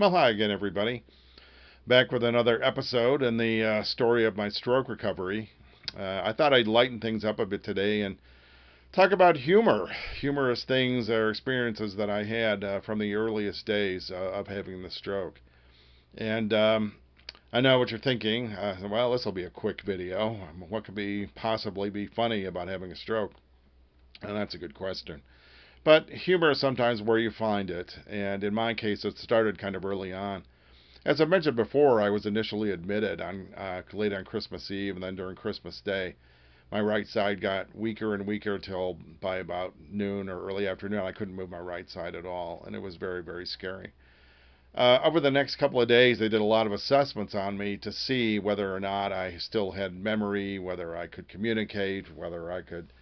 Well, hi again, everybody. Back with another episode in the story of my stroke recovery. I thought I'd lighten things up a bit today and talk about humorous things or experiences that I had from the earliest days of having the stroke. And I know what you're thinking. Well, this will be a quick video. What could possibly be funny about having a stroke? And that's a good question. But humor is sometimes where you find it. And in my case, it started kind of early on. As I mentioned before, I was initially admitted on late on Christmas Eve, and then during Christmas Day, my right side got weaker and weaker till by about noon or early afternoon. I couldn't move my right side at all, and it was very, very scary. Over the next couple of days, they did a lot of assessments on me to see whether or not I still had memory, whether I could communicate, whether I could,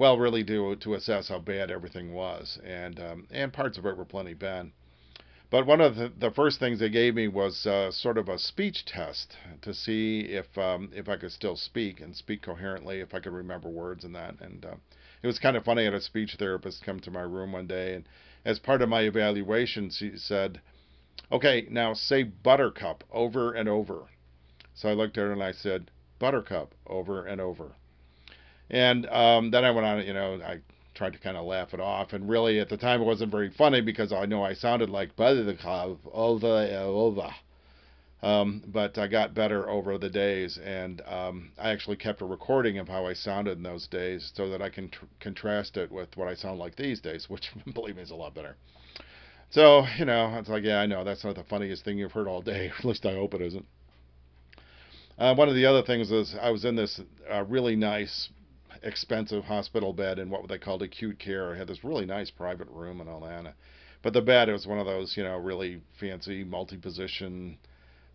really do to assess how bad everything was, and parts of it were plenty bad. But one of the first things they gave me was sort of a speech test to see if I could still speak and speak coherently, if I could remember words and that. And it was kind of funny. I had a speech therapist come to my room one day, and as part of my evaluation, she said, "Okay, now say buttercup over and over." So I looked at her and I said, "Buttercup over and over." And then I went on, I tried to kind of laugh it off. And really, at the time, it wasn't very funny because I know I sounded like Buttercup over and over. But I got better over the days, and I actually kept a recording of how I sounded in those days so that I can contrast it with what I sound like these days, which, believe me, is a lot better. So, it's like, yeah, I know that's not the funniest thing you've heard all day. At least I hope it isn't. One of the other things is I was in this really nice, expensive hospital bed in what they called acute care. I had this really nice private room and all that. But the bed was one of those, really fancy multi-position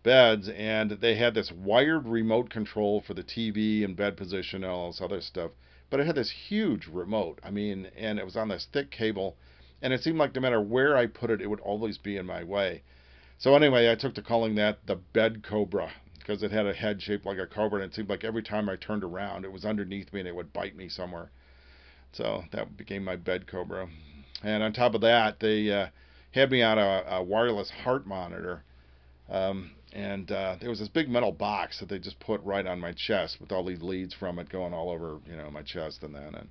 beds, and they had this wired remote control for the TV and bed position and all this other stuff. But it had this huge remote. I mean, and it was on this thick cable, and it seemed like no matter where I put it, it would always be in my way. So anyway, I took to calling that the bed cobra because it had a head shaped like a cobra, and it seemed like every time I turned around, it was underneath me and it would bite me somewhere. So that became my bed cobra. And on top of that, they had me on a wireless heart monitor. And there was this big metal box that they just put right on my chest with all these leads from it going all over, my chest and that. And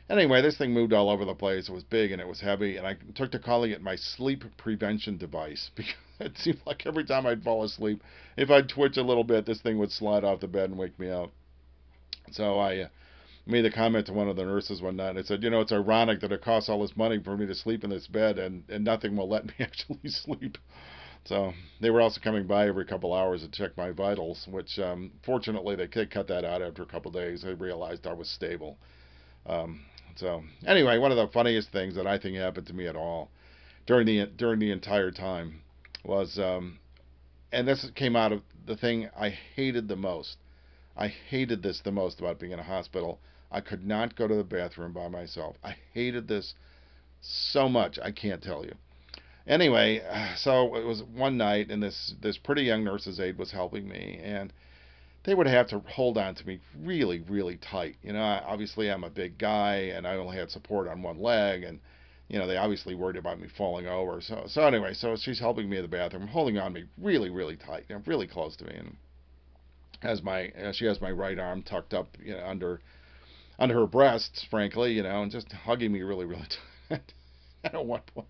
anyway, this thing moved all over the place. It was big and it was heavy, and I took to calling it my sleep prevention device because it seemed like every time I'd fall asleep, if I'd twitch a little bit, this thing would slide off the bed and wake me up. So I made a comment to one of the nurses one night, and I said, it's ironic that it costs all this money for me to sleep in this bed, and nothing will let me actually sleep. So they were also coming by every couple hours to check my vitals, which fortunately they cut that out after a couple of days. They realized I was stable. Um, so anyway, one of the funniest things that I think happened to me at all during the entire time was, and this came out of the thing I hated the most. I hated this the most about being in a hospital. I could not go to the bathroom by myself. I hated this so much. I can't tell you. Anyway, so it was one night, and this pretty young nurse's aide was helping me, and they would have to hold on to me really, really tight. Obviously I'm a big guy, and I only had support on one leg, and they obviously worried about me falling over. So anyway, so she's helping me in the bathroom, holding on me really, really tight, really close to me, and she has my right arm tucked up, under her breasts, frankly, and just hugging me really, really tight. At one point,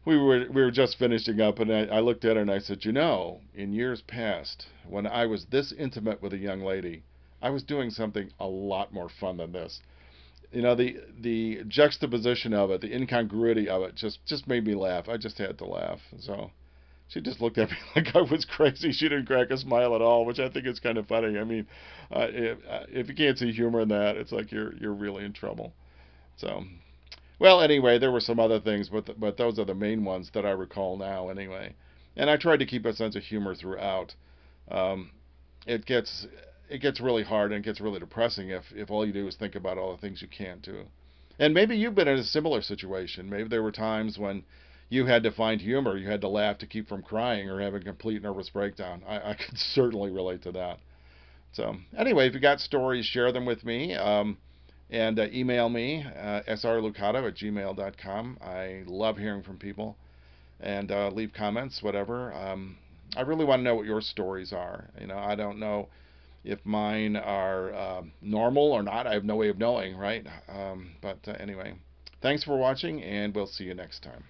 we were just finishing up, and I looked at her and I said, in years past, when I was this intimate with a young lady, I was doing something a lot more fun than this. The juxtaposition of it, the incongruity of it, just made me laugh. I just had to laugh. So she just looked at me like I was crazy. She didn't crack a smile at all, which I think is kind of funny. I mean, if you can't see humor in that, it's like you're really in trouble. So, well, anyway, there were some other things, but those are the main ones that I recall now, anyway. And I tried to keep a sense of humor throughout. Um, it gets really hard and it gets really depressing if all you do is think about all the things you can't do. And maybe you've been in a similar situation. Maybe there were times when you had to find humor, you had to laugh to keep from crying or having a complete nervous breakdown. I could certainly relate to that. So anyway, if you got stories, share them with me. And email me, srlucado@gmail.com. I love hearing from people. and leave comments, whatever. I really want to know what your stories are. I don't know if mine are normal or not. I have no way of knowing, right? But anyway, thanks for watching, and we'll see you next time.